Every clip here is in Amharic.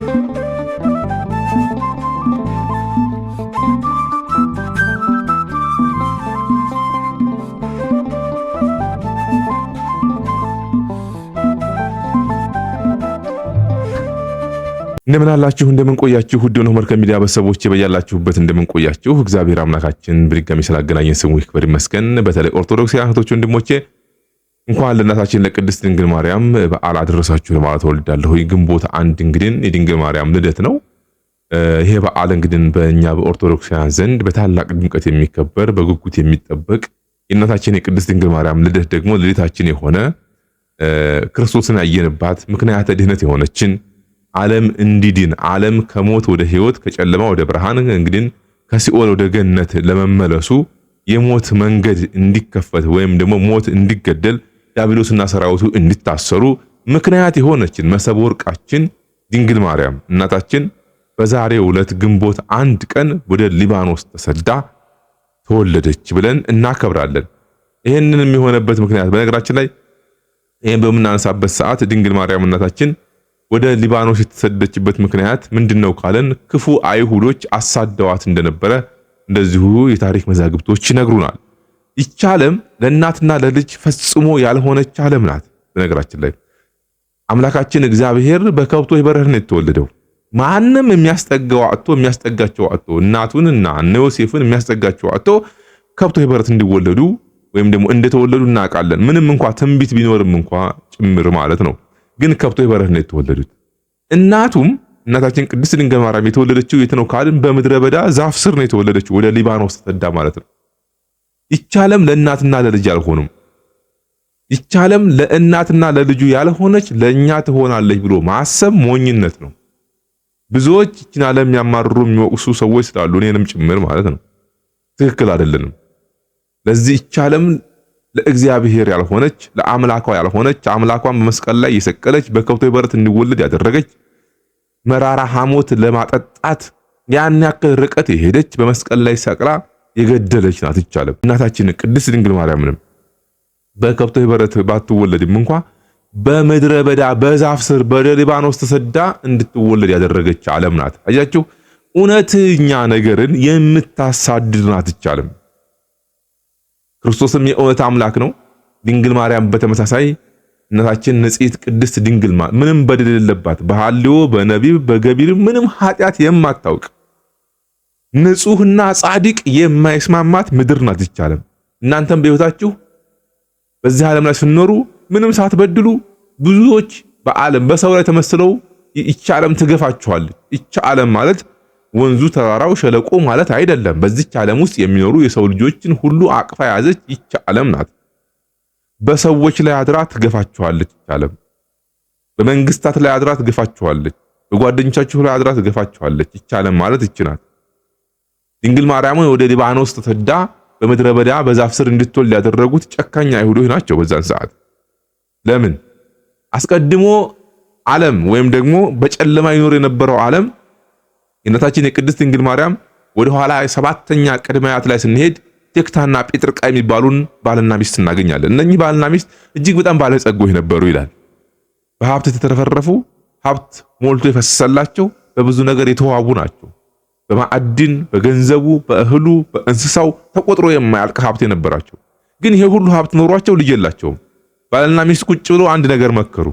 እንደምን አላችሁ እንደምን ቆያችሁ ውድ ነው መርከብ ሚዲያ በሰቦች በያላችሁበት እንደምን ቆያችሁ እግዚአብሔር አምላካችን በድጋሚ ስላገናኘን ስሙ ይክበር ይመስገን። በተለይ ኦርቶዶክሳውያን እህቶች ወንድሞቼ እንኳን ለእናታችን ለቅድስት ድንግል ማርያም በዓል አደረሳችሁ ለማለት እወዳለሁ። ግንቦት አንድ እንግዲህ የድንግል ማርያም ልደት ነው። ይሄ በዓል እንግዲህ በእኛ በኦርቶዶክሳውያን ዘንድ በታላቅ ድምቀት የሚከበር በጉጉት የሚጠበቅ የእናታችን የቅድስት ድንግል ማርያም ልደት ደግሞ ልደታችን የሆነ ክርስቶስን ያየንባት ምክንያተ ድህነት የሆነችን ዓለም እንዲድን ዓለም ከሞት ወደ ሕይወት ከጨለማ ወደ ብርሃን እንግዲህ ከሲኦል ወደ ገነት ለመመለሱ የሞት መንገድ እንዲከፈት ወይም ደግሞ ሞት እንዲገደል ዲያብሎስና ሰራዊቱ እንዲታሰሩ ምክንያት የሆነችን መሰብ ወርቃችን ድንግል ማርያም እናታችን በዛሬው ዕለት ግንቦት አንድ ቀን ወደ ሊባኖስ ተሰዳ ተወለደች ብለን እናከብራለን። ይሄንንም የሆነበት ምክንያት በነገራችን ላይ ይሄን በመናነሳበት ሰዓት ድንግል ማርያም እናታችን ወደ ሊባኖስ የተሰደደችበት ምክንያት ምንድነው ካለን ክፉ አይሁዶች አሳደዋት እንደነበረ እንደዚሁ የታሪክ መዛግብቶች ይነግሩናል። ይህች ዓለም ለእናትና ለልጅ ፈጽሞ ያልሆነች ዓለም ናት። በነገራችን ላይ አምላካችን እግዚአብሔር በከብቶች በረት ነው የተወለደው። ማንም የሚያስጠጋው አጥቶ የሚያስጠጋቸው አጥቶ እናቱንና እነ ዮሴፍን የሚያስጠጋቸው አጥቶ ከብቶች በረት እንዲወለዱ ወይም ደግሞ እንደተወለዱ እናውቃለን። ምንም እንኳን ትንቢት ቢኖርም እንኳን ጭምር ማለት ነው። ግን ከብቶች በረት ነው የተወለዱት። እናቱም እናታችን ቅድስት ድንግል ማርያም የተወለደችው የት ነው ካልን በምድረ በዳ ዛፍ ስር ነው የተወለደችው፣ ወደ ሊባኖስ ተሰዳ ማለት ነው። ይህች ዓለም ለእናትና ለልጅ አልሆነም። ይህች ዓለም ለእናትና ለልጁ ያልሆነች ለእኛ ትሆናለች ብሎ ማሰብ ሞኝነት ነው። ብዙዎች ይህችን ዓለም የሚያማርሩ የሚወቅሱ ሰዎች ስላሉ እኔንም ጭምር ማለት ነው። ትክክል አይደለንም። ለዚህ ይህች ዓለም ለእግዚአብሔር ያልሆነች ለአምላኳ ያልሆነች አምላኳን በመስቀል ላይ የሰቀለች በከብቶች በረት እንዲወለድ ያደረገች መራራ ሐሞት ለማጠጣት ያን ያክል ርቀት የሄደች በመስቀል ላይ ሰቅላ የገደለች ናት። ይቻለም እናታችን ቅድስት ድንግል ማርያምንም በከብቶች በረት ባትወለድም እንኳን በምድረ በዳ በዛፍ ስር በሊባኖስ ተሰዳ እንድትወለድ ያደረገች ዓለም ናት። አያችሁ እውነተኛ ነገርን የምታሳድድ ናት። ይቻለም ክርስቶስም የእውነት አምላክ ነው። ድንግል ማርያም በተመሳሳይ እናታችን ንጽሕት ቅድስት ድንግል ምንም በደል የሌለባት በሐልዮ በነቢብ በገቢር ምንም ኃጢአት የማታውቅ ንጹህና ጻድቅ የማይስማማት ምድር ናት። ይቻለም እናንተም በሕይወታችሁ በዚህ ዓለም ላይ ስንኖሩ ምንም ሳትበድሉ ብዙዎች በዓለም በሰው ላይ ተመስለው ይቻለም ትገፋችኋለች። ይቻለም ማለት ወንዙ ተራራው ሸለቆ ማለት አይደለም። በዚች ዓለም ውስጥ የሚኖሩ የሰው ልጆችን ሁሉ አቅፋ ያዘች ይህች ዓለም ናት። በሰዎች ላይ አድራ ትገፋችኋለች። ይህች ዓለም በመንግስታት ላይ አድራ ትገፋችኋለች። በጓደኞቻችሁ ላይ አድራ ትገፋችኋለች። ይህች ዓለም ማለት ይህች ናት። ድንግል ማርያም ወደ ሊባኖስ ተሰዳ በምድረ በዳ በዛፍ ስር እንድትወልድ ያደረጉት ጨካኝ አይሁዶች ናቸው በዛን ሰዓት። ለምን አስቀድሞ ዓለም ወይም ደግሞ በጨለማ ይኖር የነበረው ዓለም የእናታችን የቅድስት ድንግል ማርያም ወደ ኋላ ሰባተኛ ቅድመ አያት ላይ ስንሄድ ቴክታና ጴጥርቃ የሚባሉን ባልና ሚስት እናገኛለን። እነኚህ ባልና ሚስት እጅግ በጣም ባለጸጎች ነበሩ ይላል። በሀብት የተተረፈረፉ ሀብት ሞልቶ የፈሰሰላቸው በብዙ ነገር የተዋቡ ናቸው። በማዕድን በገንዘቡ በእህሉ በእንስሳው ተቆጥሮ የማያልቅ ሀብት የነበራቸው። ግን ይሄ ሁሉ ሀብት ኖሯቸው ልጅ የላቸውም። ባልና ሚስት ቁጭ ብሎ አንድ ነገር መከሩ።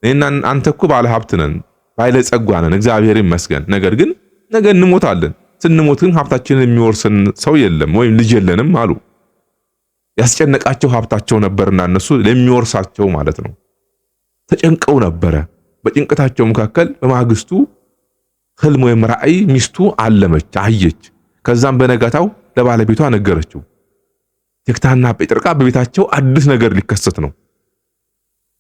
እኔና አንተ እኮ ባለ ሀብት ነን፣ ባለጸጋ ነን፣ እግዚአብሔር ይመስገን። ነገር ግን ነገ እንሞታለን። ስንሞት ግን ሀብታችንን የሚወርስን ሰው የለም ወይም ልጅ የለንም አሉ። ያስጨነቃቸው ሀብታቸው ነበርና እነሱ ለሚወርሳቸው ማለት ነው ተጨንቀው ነበረ። በጭንቀታቸው መካከል በማግስቱ ህልም ወይም ራእይ ሚስቱ አለመች፣ አየች። ከዛም በነጋታው ለባለቤቷ ነገረችው። ቴክታና ጴጥርቃ በቤታቸው አዲስ ነገር ሊከሰት ነው።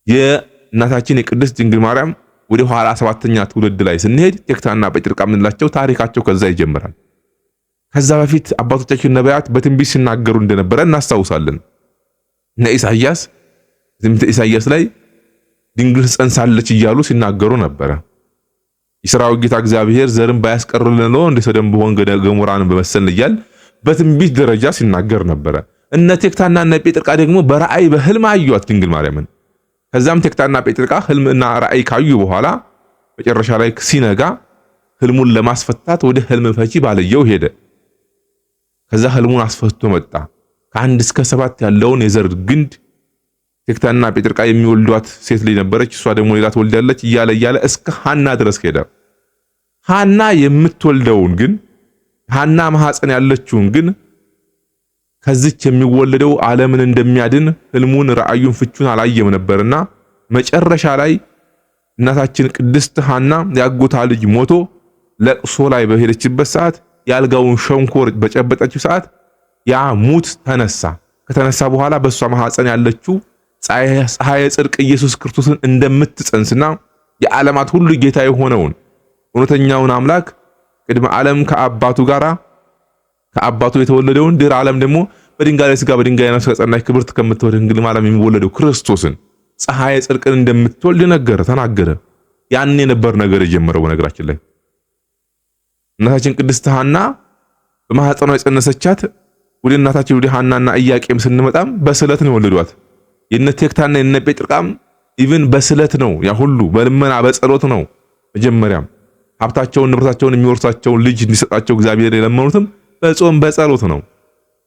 የእናታችን የቅድስት ድንግል ማርያም ወደ ኋላ ሰባተኛ ትውልድ ላይ ስንሄድ ቴክታና ጴጥርቃ ምንላቸው ታሪካቸው ከዛ ይጀምራል። ከዛ በፊት አባቶቻችን ነቢያት በትንቢት ሲናገሩ እንደነበረ እናስታውሳለን። እነ ኢሳይያስ ላይ ድንግል ጸንሳለች እያሉ ሲናገሩ ነበረ። የሥራው ጌታ እግዚአብሔር ዘርን ባያስቀርልን ነው እንደ ሰዶም በሆን ገሞራን በመሰልን እያል በትንቢት ደረጃ ሲናገር ነበረ። እነ ቴክታና እነ ጴጥርቃ ደግሞ በራእይ በህልም አዩት ድንግል ማርያምን። ከዛም ቴክታና ጴጥርቃ ህልምና ራእይ ካዩ በኋላ መጨረሻ ላይ ሲነጋ ህልሙን ለማስፈታት ወደ ህልም ፈቺ ባልየው ሄደ። ከዛ ህልሙን አስፈትቶ መጣ። ከ1 እስከ 7 ያለውን የዘር ግንድ ቴክታና ጴጥርቃ የሚወልዷት ሴት ልጅ ነበረች። እሷ ደግሞ ሌላ ትወልዳለች እያለ እስከ ሐና ድረስ ሄደ። ሐና የምትወልደውን ግን ሐና ማህፀን ያለችውን ግን ከዚች የሚወለደው ዓለምን እንደሚያድን ህልሙን፣ ራእዩን፣ ፍቹን አላየም ነበርና መጨረሻ ላይ እናታችን ቅድስት ሐና ያጎታ ልጅ ሞቶ ለቅሶ ላይ በሄደችበት ሰዓት ያልጋውን ሸንኮር በጨበጠችው ሰዓት ያ ሙት ተነሳ። ከተነሳ በኋላ በሷ ማህፀን ያለችው ፀሐየ ጽድቅ ኢየሱስ ክርስቶስን እንደምትጸንስና የዓለማት ሁሉ ጌታ የሆነውን እውነተኛውን አምላክ ቅድመ ዓለም ከአባቱ የተወለደውን ድህረ ዓለም ደግሞ በድንጋይ ሥጋ በድንጋይ ነፍስ ከጸናች ክብርት ከምትወልድ ድንግል ማርያም የሚወለደው ክርስቶስን ፀሐየ ጽድቅን እንደምትወልድ ተናገረ። ያን የነበር ነገር የጀመረው በነገራችን ላይ እናታችን ቅድስት ሐና በማህፀኗ የጸነሰቻት ወደ እናታችን ወደ ሐናና ኢያቄም ስንመጣም በስለት ነው የወለዷት። የነ ቴክታና የነ ጴጥርቃም ኢቭን በስለት ነው። ያ ሁሉ በልመና በጸሎት ነው። መጀመሪያም ሀብታቸውን ንብረታቸውን የሚወርሳቸውን ልጅ እንዲሰጣቸው እግዚአብሔር የለመኑትም በጾም በጸሎት ነው።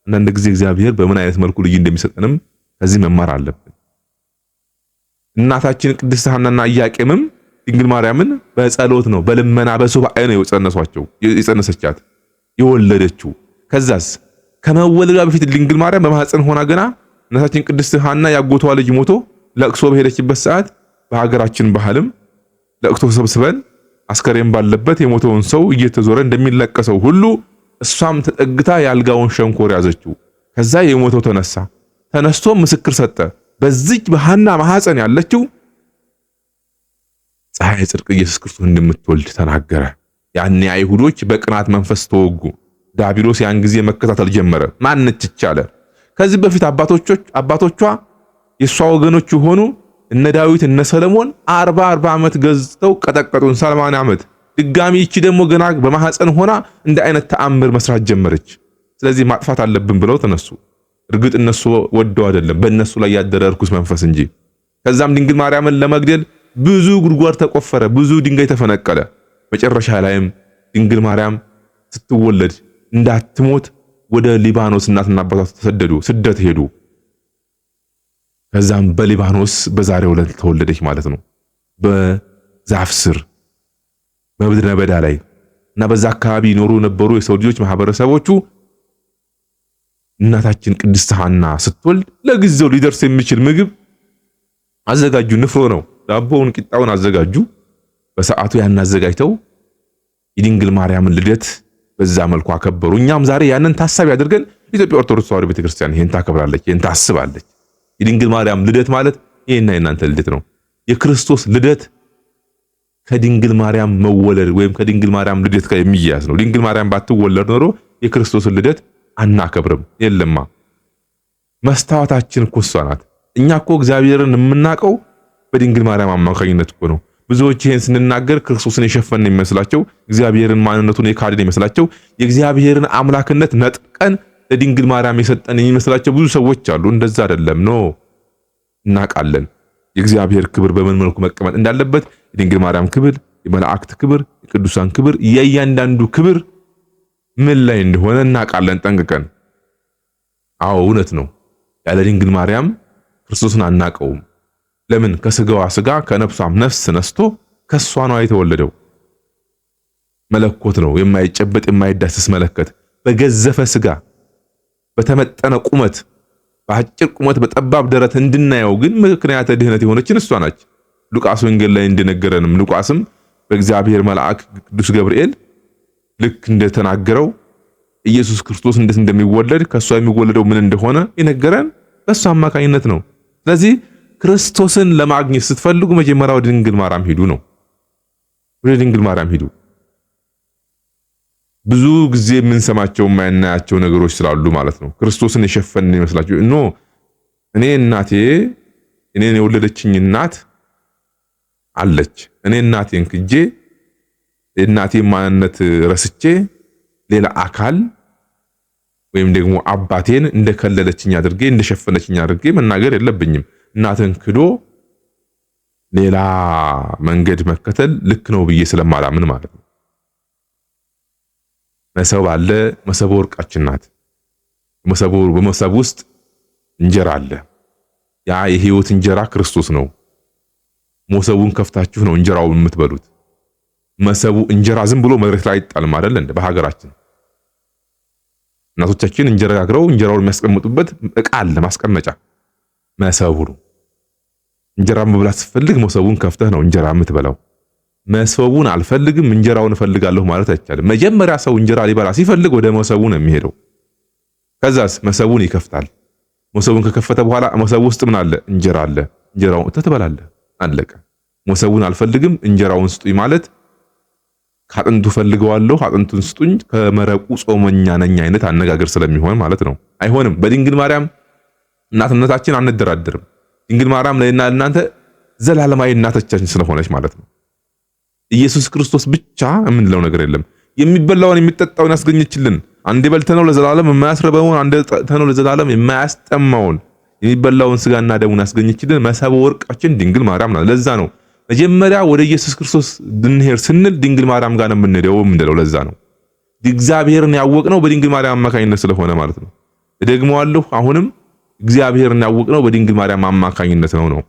አንዳንድ ጊዜ እግዚአብሔር በምን አይነት መልኩ ልጅ እንደሚሰጠንም ከዚህ መማር አለብን። እናታችን ቅድስት ሐናና ኢያቄምም ድንግል ማርያምን በጸሎት ነው በልመና በሱባኤ ነው የጸነሰቻት የወለደችው። ከዛስ ከመወለዷ በፊት ድንግል ማርያም በማህፀን ሆና ገና እናታችን ቅድስት ሐና ያጎቷ ልጅ ሞቶ ለቅሶ በሄደችበት ሰዓት በሀገራችን ባህልም ለቅሶ ተሰብስበን አስከሬን ባለበት የሞተውን ሰው እየተዞረ እንደሚለቀሰው ሁሉ እሷም ተጠግታ ያልጋውን ሸንኮር ያዘችው። ከዛ የሞተው ተነስቶ ምስክር ሰጠ። በዚህ በሐና ማህፀን ያለችው ፀሐየ ጽድቅ ኢየሱስ ክርስቶስ እንደምትወልድ ተናገረ። ያኔ አይሁዶች በቅናት መንፈስ ተወጉ። ዲያብሎስ ያን ጊዜ መከታተል ጀመረ። ማነች ይቻለ? ከዚህ በፊት አባቶቿ የሷ ወገኖች ሆኑ እነ ዳዊት እነ ሰለሞን 40 ዓመት ገዝተው ቀጠቀጡን 80 ዓመት። ድጋሚ እቺ ደግሞ ገና በማህፀን ሆና እንደ አይነት ተአምር መስራት ጀመረች። ስለዚህ ማጥፋት አለብን ብለው ተነሱ። እርግጥ እነሱ ወደው አይደለም በእነሱ ላይ ያደረ ርኩስ መንፈስ እንጂ። ከዛም ድንግል ማርያምን ለመግደል ብዙ ጉድጓድ ተቆፈረ፣ ብዙ ድንጋይ ተፈነቀለ። መጨረሻ ላይም ድንግል ማርያም ስትወለድ እንዳትሞት ወደ ሊባኖስ እናትና አባቷ ተሰደዱ፣ ስደት ሄዱ። ከዛም በሊባኖስ በዛሬው ዕለት ተወለደች ማለት ነው። በዛፍ ስር በምድረ በዳ ላይ እና በዛ አካባቢ ይኖሩ ነበሩ የሰው ልጆች ማህበረሰቦቹ እናታችን ቅድስት ሐና ስትወልድ ለጊዜው ሊደርስ የሚችል ምግብ አዘጋጁ። ንፍሮ ነው፣ ዳቦውን ቂጣውን አዘጋጁ። በሰዓቱ ያን አዘጋጅተው የድንግል ማርያምን ልደት በዛ መልኩ አከበሩ። እኛም ዛሬ ያንን ታሳቢ አድርገን ኢትዮጵያ ኦርቶዶክስ ተዋሕዶ ቤተክርስቲያን ይሄን ታከብራለች፣ ይሄን ታስባለች። የድንግል ማርያም ልደት ማለት ይሄና የናንተ ልደት ነው። የክርስቶስ ልደት ከድንግል ማርያም መወለድ ወይም ከድንግል ማርያም ልደት ጋር የሚያያዝ ነው። ድንግል ማርያም ባትወለድ ኖሮ የክርስቶስን ልደት አናከብርም። የለማ መስታወታችን እኮ እሷ ናት። እኛ እኮ እግዚአብሔርን የምናውቀው በድንግል ማርያም አማካኝነት እኮ ነው። ብዙዎች ይሄን ስንናገር ክርስቶስን የሸፈንን የሚመስላቸው፣ እግዚአብሔርን ማንነቱን የካድን የሚመስላቸው፣ የእግዚአብሔርን አምላክነት ነጥቀን ለድንግል ማርያም የሰጠን የሚመስላቸው ብዙ ሰዎች አሉ። እንደዛ አይደለም ነው። እናውቃለን የእግዚአብሔር ክብር በምን መልኩ መቀመጥ እንዳለበት። የድንግል ማርያም ክብር፣ የመላእክት ክብር፣ የቅዱሳን ክብር፣ የእያንዳንዱ ክብር ምን ላይ እንደሆነ እናውቃለን ጠንቅቀን። አዎ እውነት ነው። ያለ ድንግል ማርያም ክርስቶስን አናውቀውም። ለምን? ከስጋዋ ስጋ ከነፍሷም ነፍስ ነስቶ ከሷ ነው የተወለደው። መለኮት ነው፣ የማይጨበጥ የማይዳሰስ መለከት። በገዘፈ ስጋ በተመጠነ ቁመት፣ በአጭር ቁመት በጠባብ ደረት እንድናየው ግን ምክንያተ ድህነት የሆነችን እሷ ናች። ሉቃስ ወንጌል ላይ እንደነገረንም ሉቃስም በእግዚአብሔር መልአክ ቅዱስ ገብርኤል ልክ እንደተናገረው ኢየሱስ ክርስቶስ እንዴት እንደሚወለድ ከሷ የሚወለደው ምን እንደሆነ የነገረን በሷ አማካኝነት ነው። ስለዚህ ክርስቶስን ለማግኘት ስትፈልጉ መጀመሪያ ወደ ድንግል ማርያም ሂዱ ነው። ወደ ድንግል ማርያም ሂዱ። ብዙ ጊዜ የምንሰማቸው የማናያቸው ነገሮች ስላሉ ማለት ነው። ክርስቶስን የሸፈንን ይመስላችሁ ኖ እኔ እናቴ እኔን የወለደችኝ እናት አለች። እኔ እናቴን ክጄ የእናቴ ማንነት ረስቼ ሌላ አካል ወይም ደግሞ አባቴን እንደከለለችኝ አድርጌ እንደሸፈነችኝ አድርጌ መናገር የለብኝም። እናትን ክዶ ሌላ መንገድ መከተል ልክ ነው ብዬ ስለማላምን ማለት ነው። መሰብ አለ፣ መሰብ ወርቃችን ናት። በመሰብ ውስጥ እንጀራ አለ። ያ የህይወት እንጀራ ክርስቶስ ነው። መሰቡን ከፍታችሁ ነው እንጀራውን የምትበሉት። መሰቡ እንጀራ ዝም ብሎ መሬት ላይ አይጣልም አይደል እንደ በሀገራችን እናቶቻችን እንጀራ ጋግረው እንጀራውን የሚያስቀምጡበት ዕቃ አለ፣ ማስቀመጫ መሰቡ ነው። እንጀራ መብላት ስትፈልግ መሰቡን ከፍተህ ነው እንጀራ የምትበላው። መሰቡን አልፈልግም እንጀራውን እፈልጋለሁ ማለት አይቻልም። መጀመሪያ ሰው እንጀራ ሊበላ ሲፈልግ ወደ መሰቡ ነው የሚሄደው። ከዛስ መሰቡን ይከፍታል። መሰቡን ከከፈተ በኋላ መሰቡ ውስጥ ምን አለ? እንጀራ አለ። እንጀራውን ትበላለህ፣ አለቀ። መሰቡን አልፈልግም እንጀራውን ስጡኝ ማለት ካጥንቱ ፈልገዋለሁ አጥንቱን ስጡኝ ከመረቁ ጾመኛ ነኝ አይነት አነጋገር ስለሚሆን ማለት ነው። አይሆንም። በድንግል ማርያም እናትነታችን አንደራደርም። ድንግል ማርያም ለእና እናንተ ዘላለማዊ እናታችን ስለሆነች ማለት ነው። ኢየሱስ ክርስቶስ ብቻ የምንለው ነገር የለም። የሚበላውን የሚጠጣውን ያስገኘችልን፣ አንዴ በልተነው ለዘላለም የማያስረበውን፣ አንዴ ጠጥተነው ለዘላለም የማያስጠማውን የሚበላውን ስጋና ደሙን ያስገኘችልን መሰበ ወርቃችን ድንግል ማርያም ናት። ለዛ ነው መጀመሪያ ወደ ኢየሱስ ክርስቶስ ድንሄር ስንል ድንግል ማርያም ጋር ነው የምንለው። ለዛ ነው እግዚአብሔርን ያወቅነው በድንግል ማርያም አማካኝነት ስለሆነ ማለት ነው። እደግመዋለሁ፣ አሁንም እግዚአብሔርን ያወቅነው በድንግል ማርያም አማካኝነት ነው።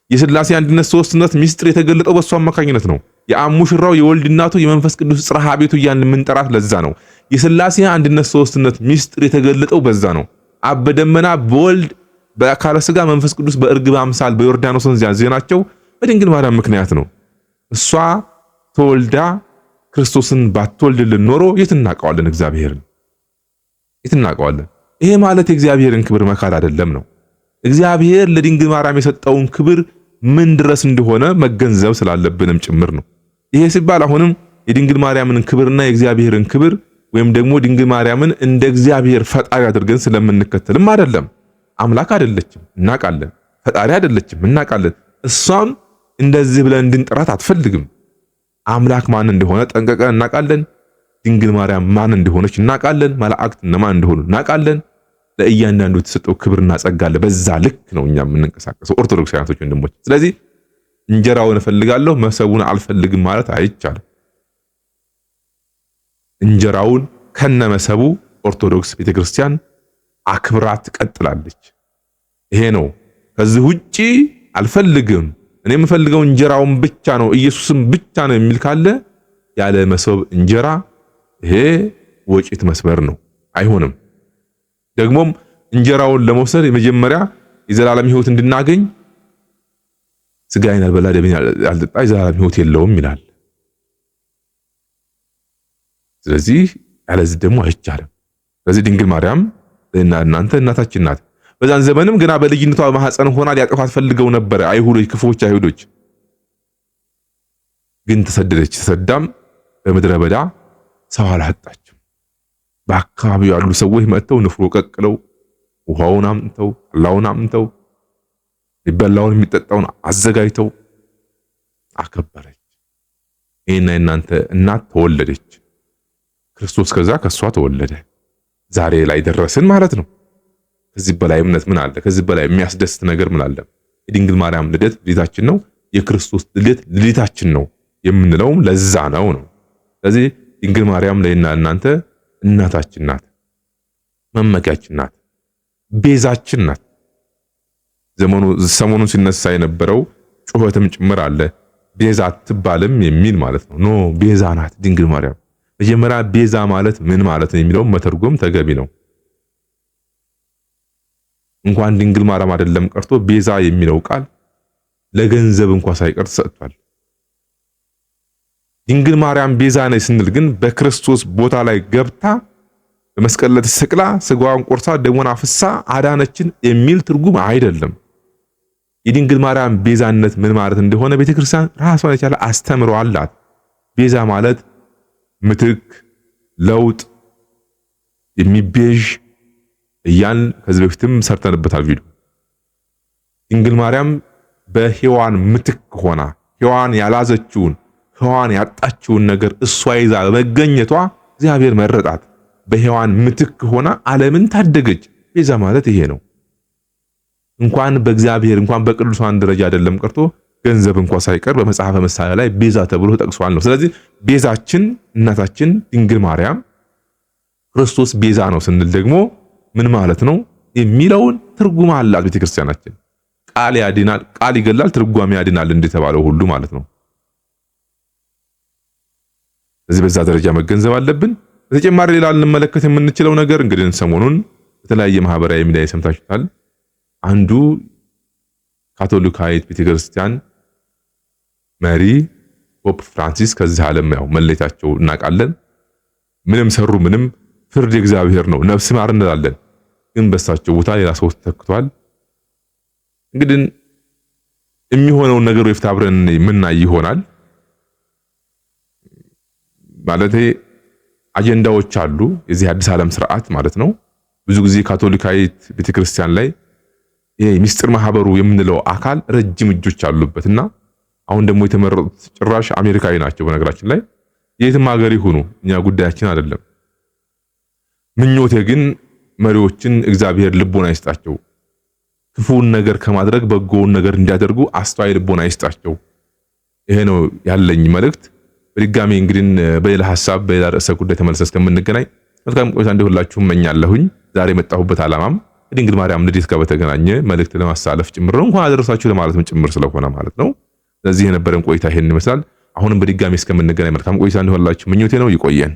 የሥላሴ አንድነት ሶስትነት ሚስጥር የተገለጠው በሷ አማካኝነት ነው። የአብ ሙሽራው የወልድ እናቱ የመንፈስ ቅዱስ ጽርሐ ቤቱ እያልን የምንጠራት ለዛ ነው። የሥላሴ አንድነት ሶስትነት ሚስጥር የተገለጠው በዛ ነው። አብ በደመና በወልድ በአካለ ሥጋ መንፈስ ቅዱስ በእርግብ አምሳል በዮርዳኖስ ወንዝ ያዘናቸው በድንግል ማርያም ምክንያት ነው። እሷ ተወልዳ ክርስቶስን ባትወልድልን ኖሮ የት እናውቀዋለን? እግዚአብሔርን የት እናውቀዋለን? ይሄ ማለት የእግዚአብሔርን ክብር መካድ አይደለም ነው። እግዚአብሔር ለድንግል ማርያም የሰጠውን ክብር ምን ድረስ እንደሆነ መገንዘብ ስላለብንም ጭምር ነው። ይሄ ሲባል አሁንም የድንግል ማርያምን ክብርና የእግዚአብሔርን ክብር ወይም ደግሞ ድንግል ማርያምን እንደ እግዚአብሔር ፈጣሪ አድርገን ስለምንከተልም አይደለም። አምላክ አይደለችም እናውቃለን። ፈጣሪ አይደለችም እናውቃለን። እሷም እንደዚህ ብለን እንድንጠራት አትፈልግም። አምላክ ማን እንደሆነ ጠንቀቀን እናውቃለን። ድንግል ማርያም ማን እንደሆነች እናውቃለን። መላእክት እነማን እንደሆኑ እናውቃለን። ለእያንዳንዱ የተሰጠው ክብርና ጸጋ አለ። በዛ ልክ ነው እኛ የምንንቀሳቀሰው ኦርቶዶክሳውያኖች ወንድሞች። ስለዚህ እንጀራውን እፈልጋለሁ መሰቡን አልፈልግም ማለት አይቻልም። እንጀራውን ከነመሰቡ ኦርቶዶክስ ቤተክርስቲያን አክብራ ትቀጥላለች። ይሄ ነው። ከዚህ ውጪ አልፈልግም እኔ የምፈልገው እንጀራውን ብቻ ነው ኢየሱስም ብቻ ነው የሚል ካለ ያለ መሰብ እንጀራ ይሄ ወጪት መስመር ነው፣ አይሆንም። ደግሞም እንጀራውን ለመውሰድ የመጀመሪያ የዘላለም ሕይወት እንድናገኝ ስጋዬን ያልበላ ደሜን ያልጠጣ የዘላለም ሕይወት የለውም ይላል። ስለዚህ ያለዚህ ደግሞ አይቻልም። ስለዚህ ድንግል ማርያም እናንተ እናታችን ናት። በዛን ዘመንም ገና በልጅነቷ ማህፀን ሆና ሊያጠፋት ፈልገው ነበር አይሁዶች፣ ክፉዎች አይሁዶች። ግን ተሰደደች። ተሰዳም በምድረ በዳ ሰው አላጣችም። በአካባቢው ያሉ ሰዎች መጥተው ንፍሮ ቀቅለው ውሃውን አምጥተው አላውን አምጥተው የሚበላውን የሚጠጣውን አዘጋጅተው አከበረች። ይሄና እናንተ እናት ተወለደች። ክርስቶስ ከዛ ከሷ ተወለደ። ዛሬ ላይ ደረስን ማለት ነው። ከዚህ በላይ እምነት ምን አለ? ከዚህ በላይ የሚያስደስት ነገር ምን አለ? የድንግል ማርያም ልደት ልደታችን ነው። የክርስቶስ ልደት ልደታችን ነው የምንለውም ለዛ ነው። ስለዚህ ድንግል ማርያም ለእና እናንተ እናታችን ናት፣ መመኪያችን ናት፣ ቤዛችን ናት። ሰሞኑን ሲነሳ የነበረው ጩኸትም ጭምር አለ። ቤዛ አትባልም የሚል ማለት ነው። ኖ ቤዛ ናት ድንግል ማርያም። መጀመሪያ ቤዛ ማለት ምን ማለት ነው የሚለውን መተርጎም ተገቢ ነው። እንኳን ድንግል ማርያም አይደለም ቀርቶ ቤዛ የሚለው ቃል ለገንዘብ እንኳን ሳይቀር ተሰጥቷል። ድንግል ማርያም ቤዛ ነች ስንል ግን በክርስቶስ ቦታ ላይ ገብታ በመስቀል ላይ ተሰቅላ ስጋዋን ቆርሳ ደሟን አፍሳ አዳነችን የሚል ትርጉም አይደለም። የድንግል ማርያም ቤዛነት ምን ማለት እንደሆነ ቤተክርስቲያን ራሷን የቻለ አስተምሮ አላት። ቤዛ ማለት ምትክ፣ ለውጥ፣ የሚቤዥ እያን ከዚህ በፊትም ሰርተንበታል ቪዲዮ። ድንግል ማርያም በሔዋን ምትክ ሆና ሔዋን ያላዘችውን ሔዋን ያጣችውን ነገር እሷ ይዛ በመገኘቷ እግዚአብሔር መረጣት። በሔዋን ምትክ ሆና ዓለምን ታደገች። ቤዛ ማለት ይሄ ነው። እንኳን በእግዚአብሔር እንኳን በቅዱሳን ደረጃ አይደለም ቀርቶ ገንዘብ እንኳን ሳይቀር በመጽሐፈ ምሳሌ ላይ ቤዛ ተብሎ ተጠቅሷል ነው። ስለዚህ ቤዛችን እናታችን ድንግል ማርያም ክርስቶስ ቤዛ ነው ስንል ደግሞ ምን ማለት ነው የሚለውን ትርጉም አላት ቤተክርስቲያናችን። ቃል ያድናል፣ ቃል ይገላል፣ ትርጓሜ ያድናል እንደተባለው ሁሉ ማለት ነው። ስለዚህ በዛ ደረጃ መገንዘብ አለብን። በተጨማሪ ሌላ ልንመለከት የምንችለው ነገር እንግዲህ ሰሞኑን በተለያየ ማህበራዊ ሚዲያ ሰምታችሁታል። አንዱ ካቶሊካዊት ቤተክርስቲያን መሪ ፖፕ ፍራንሲስ ከዚህ ዓለም ያው መለየታቸው እናውቃለን። ምንም ሰሩ ምንም ፍርድ እግዚአብሔር ነው፣ ነፍስ ማር እንላለን። ግን በሳቸው ቦታ ሌላ ሰው ተተክቷል። እንግዲህ የሚሆነው ነገር ወይስ አብረን ምናይ ይሆናል ማለት አጀንዳዎች አሉ። የዚህ አዲስ ዓለም ስርዓት ማለት ነው። ብዙ ጊዜ ካቶሊካዊት ቤተክርስቲያን ላይ ይሄ ሚስጥር ማህበሩ የምንለው አካል ረጅም እጆች አሉበትና አሁን ደግሞ የተመረጡት ጭራሽ አሜሪካዊ ናቸው። በነገራችን ላይ የትም ሀገር ይሁኑ እኛ ጉዳያችን አይደለም። ምኞቴ ግን መሪዎችን እግዚአብሔር ልቦና ይስጣቸው፣ ክፉን ነገር ከማድረግ በጎውን ነገር እንዲያደርጉ አስተዋይ ልቦና ይስጣቸው። ይሄ ነው ያለኝ መልእክት። በድጋሚ እንግዲህ በሌላ ሐሳብ በሌላ ርዕሰ ጉዳይ ተመልሰን እስከምንገናኝ መልካም ቆይታ እንዲሆንላችሁ እመኛለሁኝ። ዛሬ የመጣሁበት ዓላማም ድንግል ማርያም ልደት ጋር በተገናኘ መልእክት ለማሳለፍ ጭምር ነው፣ እንኳን አደረሳችሁ ለማለትም ጭምር ስለሆነ ማለት ነው። ስለዚህ የነበረን ቆይታ ይሄን ይመስላል። አሁንም በድጋሚ እስከምንገናኝ መልካም ቆይታ እንዲሆንላችሁ ምኞቴ ነው። ይቆየን።